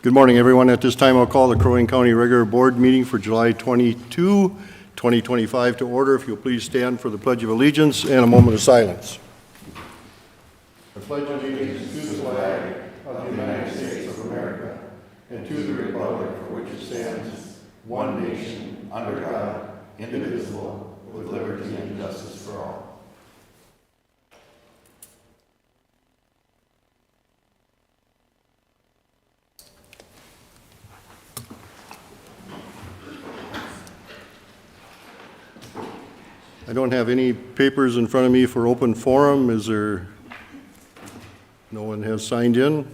Good morning, everyone. At this time, I'll call the Crow Wing County Regular Board meeting for July 22, 2025 to order. If you'll please stand for the Pledge of Allegiance and a moment of silence. I pledge allegiance to the flag of the United States of America and to the republic for which it stands, one nation, under God, indivisible, with liberty and justice for all. I don't have any papers in front of me for open forum. Is there? No one has signed in.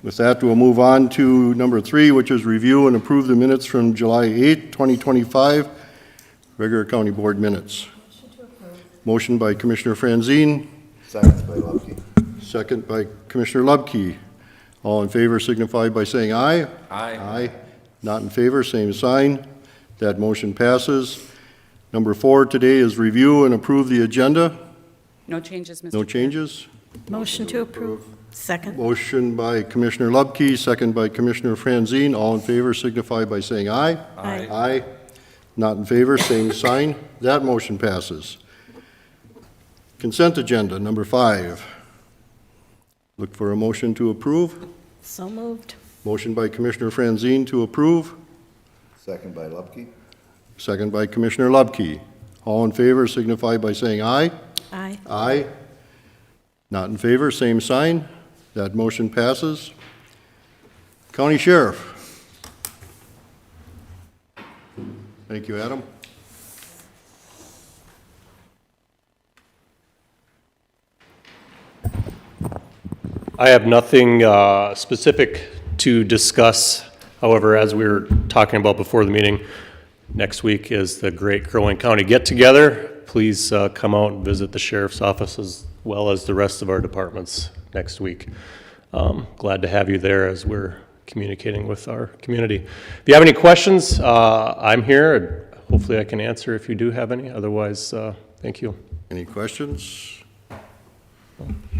With that, we'll move on to number 3, which is review and approve the minutes from July 8, 2025, regular county board minutes. Motion by Commissioner Franzine. Second by Lubke. Second by Commissioner Lubke. All in favor signify by saying aye. Aye. Aye. Not in favor, same sign. That motion passes. Number 4 today is review and approve the agenda. No changes, Mr. No Chair. changes. Motion to approve. Second. Motion by Commissioner Lubke, second by Commissioner Franzine. All in favor signify by saying aye. Aye. Aye. Not in favor, same sign. That motion passes. Consent agenda, number 5. Look for a motion to approve. So moved. Motion by Commissioner Franzine to approve. Second by Lubke. Second by Commissioner Lubke. All in favor signify by saying aye. Aye. Aye. Not in favor, same sign. That motion passes. County Sheriff. Thank you, Adam. I have nothing specific to discuss. However, as we were talking about before the meeting, next week is the great Crow Wing County get-together. Please come out and visit the sheriff's office as well as the rest of our departments next week. Glad to have you there as we're communicating with our community. If you have any questions, I'm here. Hopefully I can answer if you do have any. Otherwise, thank you. Any questions?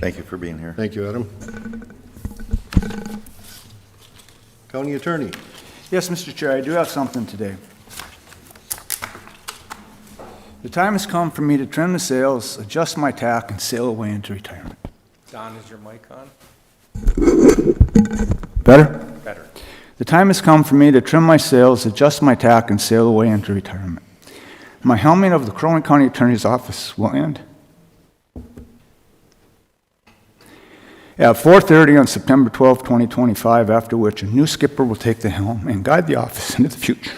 Thank you for being here. Thank you, Adam. County Attorney. Yes, Mr. Chair, I do have something today. The time has come for me to trim the sails, adjust my tack, and sail away into retirement. Don, is your mic on? Better? Better. The time has come for me to trim my sails, adjust my tack, and sail away into retirement. My helmet of the Crow Wing County Attorney's Office will end at 4:30 on September 12, 2025, after which a new skipper will take the helm and guide the office into the future.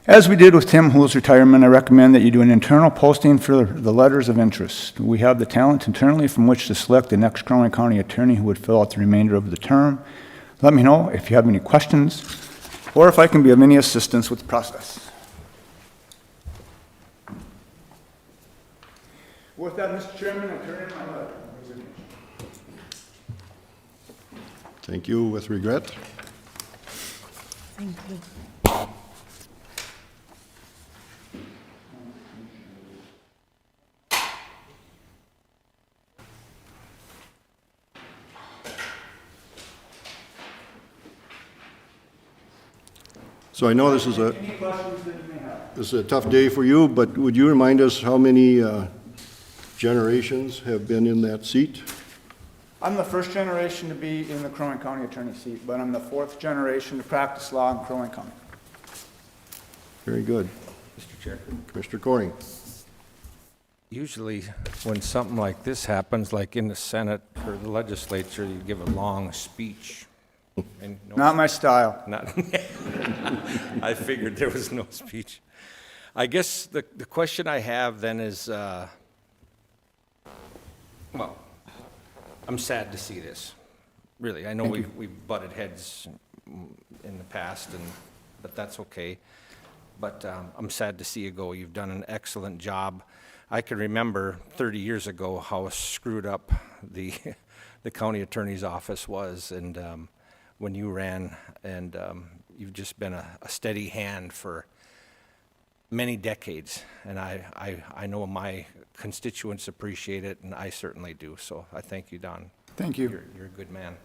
As we did with Tim Hoole's retirement, I recommend that you do an internal posting for the letters of interest. We have the talent internally from which to select the next Crow Wing County attorney who would fill out the remainder of the term. Let me know if you have any questions or if I can be of any assistance with the process. With that, Mr. Chairman, I turn in my letter. Thank you, with regret. Thank you. So I know this is Any questions that you may have? this is a tough day for you, but would you remind us how many generations have been in that seat? I'm the first generation to be in the Crow Wing County attorney seat, but I'm the 4th generation to practice law in Crow Wing County. Very good. Mr. Chair. Commissioner Coring. Usually, when something like this happens, like in the Senate or the legislature, you give a long speech. And no, Not my style. not- I figured there was no speech. I guess the question I have then is, well, I'm sad to see this. Really, I know we've butted heads in the past, but that's okay. But I'm sad to see you go. You've done an excellent job. I can remember 30 years ago how screwed up the county attorney's office was, and when you ran, and you've just been a steady hand for many decades, and I know my constituents appreciate it, and I certainly do. So I thank you, Don. Thank you. You're a good man.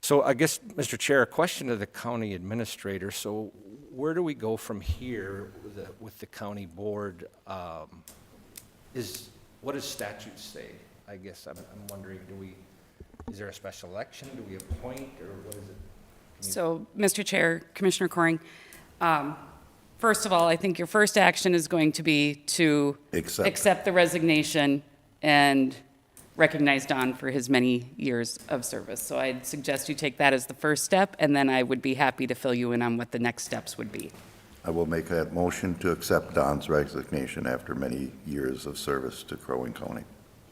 So I guess, Mr. Chair, a question to the county administrator. So where do we go from here with the county board? What does statute say? I guess I'm wondering, is there a special election? Do we appoint, or what is it? So, Mr. Chair, Commissioner Coring, first of all, I think your first action is going to be to accept the resignation and recognize Don for his many years of service. So I'd suggest you take that as the first step, and then I would be happy to fill you in on what the next steps would be. I will make that motion to accept Don's resignation after many years of service to Crow Wing County.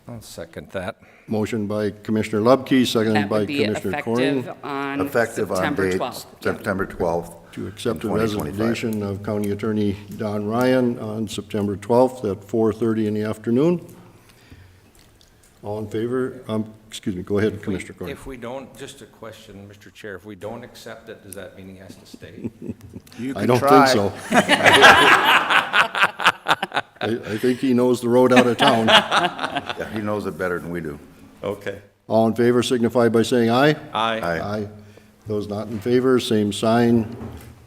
I'll second that. Motion by Commissioner Lubke, seconded That by would be Commissioner Coring. effective on Effective on September date 12th. September 12th. To accept the 2025. resignation of County Attorney Don Ryan on September 12th at 4:30 in the afternoon. All in favor? Excuse me, go ahead, Commissioner Coring. If we don't, just a question, Mr. Chair, if we don't accept it, does that mean he has to stay? You I can don't try. think so. I think he knows the road out of town. Yeah, he knows it better than we do. Okay. All in favor signify by saying aye. Aye. Aye. Those not in favor, same sign.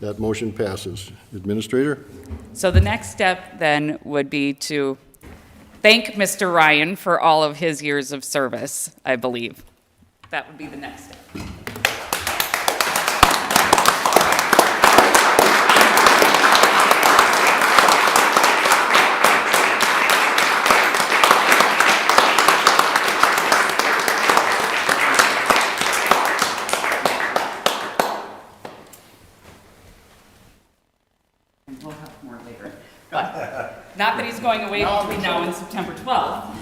That motion passes. Administrator? So the next step then would be to thank Mr. Ryan for all of his years of service, I believe. That would be the next step. And we'll have more later. But not that he's going away between now and September 12th.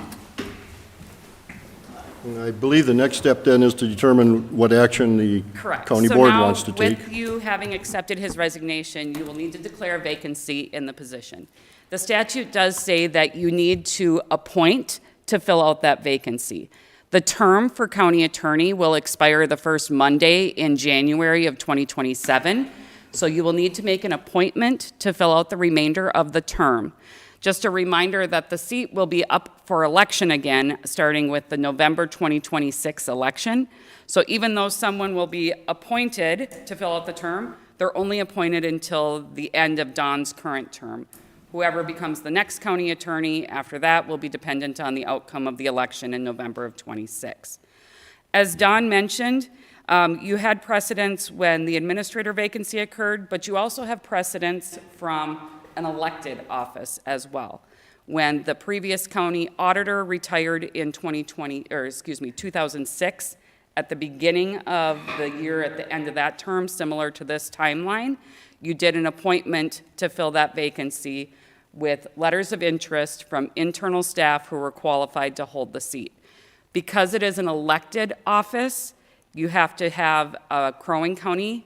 I believe the next step then is to determine what action the Correct. county So board now, wants to take. with you having accepted his resignation, you will need to declare a vacancy in the position. The statute does say that you need to appoint to fill out that vacancy. The term for county attorney will expire the first Monday in January of 2027, so you will need to make an appointment to fill out the remainder of the term. Just a reminder that the seat will be up for election again, starting with the November 2026 election. So even though someone will be appointed to fill out the term, they're only appointed until the end of Don's current term. Whoever becomes the next county attorney after that will be dependent on the outcome of the election in November of 26. As Don mentioned, you had precedents when the administrator vacancy occurred, but you also have precedents from an elected office as well. When the previous county auditor retired in 2006, at the beginning of the year, at the end of that term, similar to this timeline, you did an appointment to fill that vacancy with letters of interest from internal staff who were qualified to hold the seat. Because it is an elected office, you have to have a Crow Wing County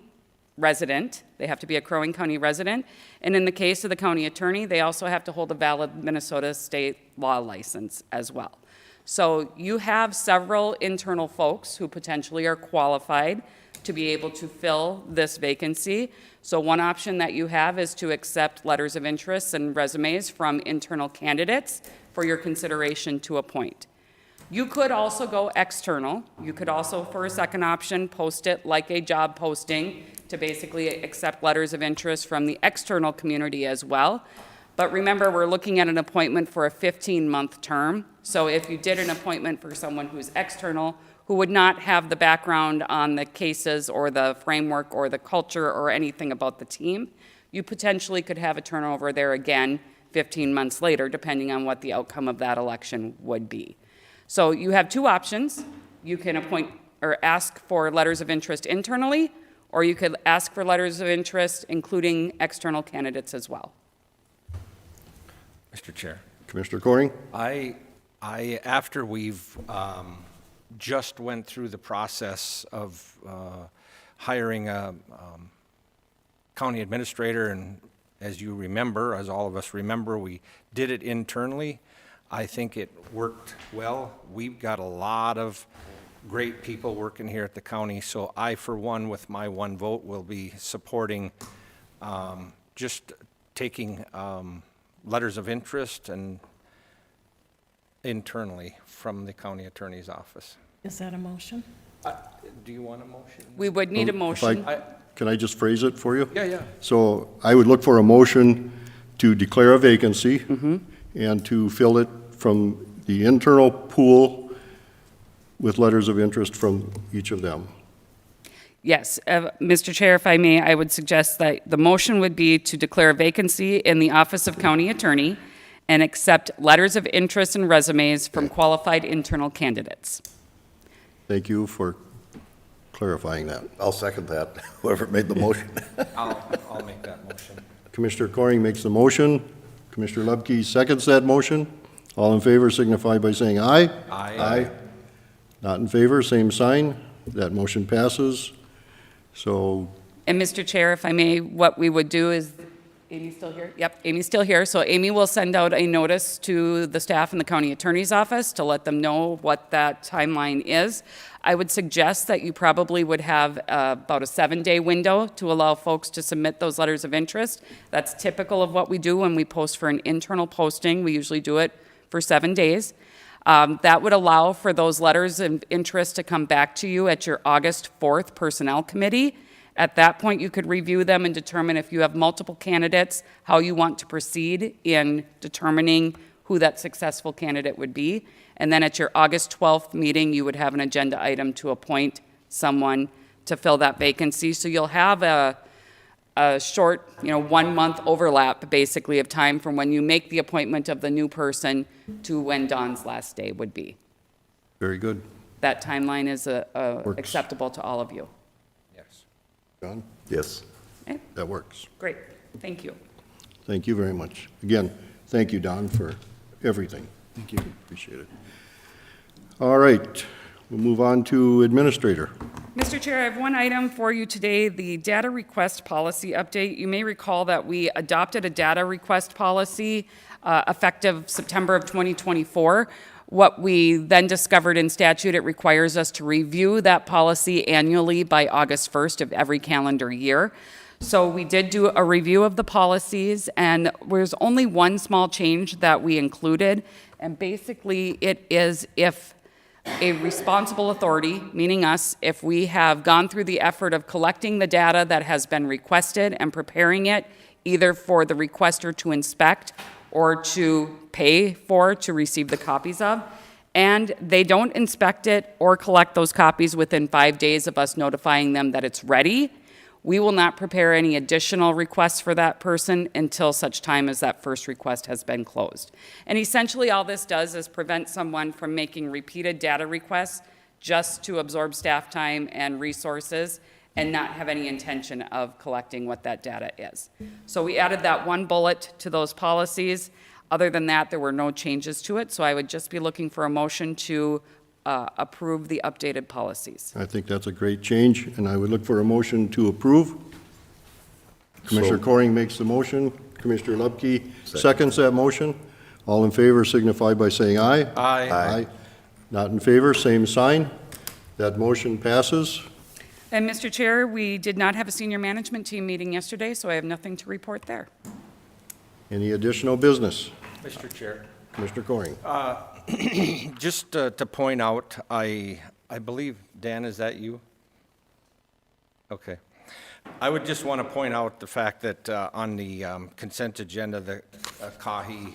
resident. They have to be a Crow Wing County resident. And in the case of the county attorney, they also have to hold a valid Minnesota state law license as well. So you have several internal folks who potentially are qualified to be able to fill this vacancy. So one option that you have is to accept letters of interest and resumes from internal candidates for your consideration to appoint. You could also go external. You could also, for a second option, post it like a job posting to basically accept letters of interest from the external community as well. But remember, we're looking at an appointment for a 15-month term. So if you did an appointment for someone who's external, who would not have the background on the cases or the framework or the culture or anything about the team, you potentially could have a turnover there again 15 months later, depending on what the outcome of that election would be. So you have two options. You can appoint or ask for letters of interest internally, or you could ask for letters of interest, including external candidates as well. Mr. Chair. Commissioner Coring? After we've just went through the process of hiring a county administrator, and as you remember, as all of us remember, we did it internally. I think it worked well. We've got a lot of great people working here at the county, so I, for one, with my one vote, will be supporting just taking letters of interest and internally from the county attorney's office. Is that a motion? Do you want a motion? We would need a motion. Can I just phrase it for you? Yeah. So I would look for a motion to declare a vacancy and to fill it from the internal pool with letters of interest from each of them. Yes, Mr. Chair, if I may, I would suggest that the motion would be to declare a vacancy in the Office of County Attorney and accept letters of interest and resumes from qualified internal candidates. Thank you for clarifying that. I'll second that, whoever made the motion. I'll make that motion. Commissioner Coring makes the motion. Commissioner Lubke seconds that motion. All in favor signify by saying aye. Aye. Aye. Not in favor, same sign. That motion passes. So, And Mr. Chair, if I may, what we would do is, Amy's still here? Yep, Amy's still here. So Amy will send out a notice to the staff in the county attorney's office to let them know what that timeline is. I would suggest that you probably would have about a 7-day window to allow folks to submit those letters of interest. That's typical of what we do when we post for an internal posting. We usually do it for 7 days. That would allow for those letters of interest to come back to you at your August 4th Personnel Committee. At that point, you could review them and determine if you have multiple candidates, how you want to proceed in determining who that successful candidate would be. And then at your August 12th meeting, you would have an agenda item to appoint someone to fill that vacancy. So you'll have a short, 1 month overlap, basically, of time from when you make the appointment of the new person to when Dawn's last day would be. very good. That timeline is Works. acceptable to all of you. Yes. John, Yes. Okay, that works. great, thank you. Thank you very much. Again, thank you, Don, for everything. Thank you. Appreciate it. All right, we'll move on to Administrator. Mr. Chair, I have one item for you today, the data request policy update. You may recall that we adopted a data request policy effective September of 2024. What we then discovered in statute, it requires us to review that policy annually by August 1st of every calendar year. So we did do a review of the policies, and there's only one small change that we included, and basically it is if a responsible authority, meaning us, if we have gone through the effort of collecting the data that has been requested and preparing it, either for the requester to inspect or to pay for to receive the copies of, and they don't inspect it or collect those copies within 5 days of us notifying them that it's ready, we will not prepare any additional requests for that person until such time as that first request has been closed. And essentially, all this does is prevent someone from making repeated data requests just to absorb staff time and resources and not have any intention of collecting what that data is. So we added that one bullet to those policies. Other than that, there were no changes to it, so I would just be looking for a motion to approve the updated policies. I think that's a great change, and I would look for a motion to approve. Commissioner Coring makes the motion. Commissioner Lubke seconds that motion. All in favor signify by saying aye. Aye. Not in favor, same sign. That motion passes. And Mr. Chair, we did not have a senior management team meeting yesterday, so I have nothing to report there. Any additional business? Mr. Chair. Commissioner Coring. Just to point out, I believe, Dan, is that you? Okay. I would just want to point out the fact that on the consent agenda, the Kahi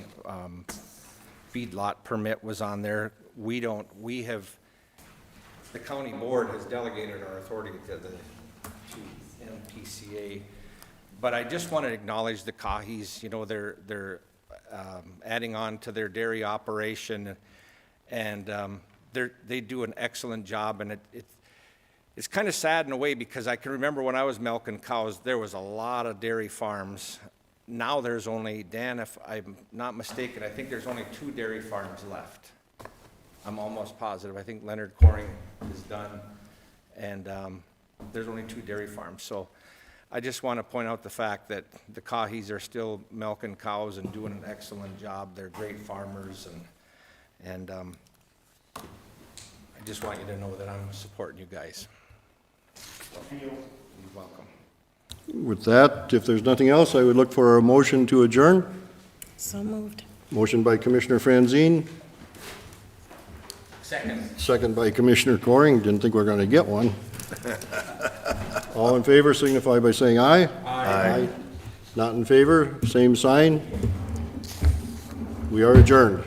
feedlot permit was on there. The county board has delegated our authority to MPCA. But I just want to acknowledge the Kahis, they're adding on to their dairy operation, and they do an excellent job, and it's kind of sad in a way, because I can remember when I was milking cows, there was a lot of dairy farms. Now there's only, Dan, if I'm not mistaken, I think there's only 2 dairy farms left. I'm almost positive. I think Leonard Coring is done, and there's only 2 dairy farms. So I just want to point out the fact that the Kahis are still milking cows and doing an excellent job. They're great farmers, and I just want you to know that I'm supporting you guys. So, you're welcome. With that, if there's nothing else, I would look for a motion to adjourn. So moved. Motion by Commissioner Franzine, Second by Commissioner Coring. Didn't think we were going to get one. All in favor signify by saying aye. Aye. Not in favor, same sign. We are adjourned.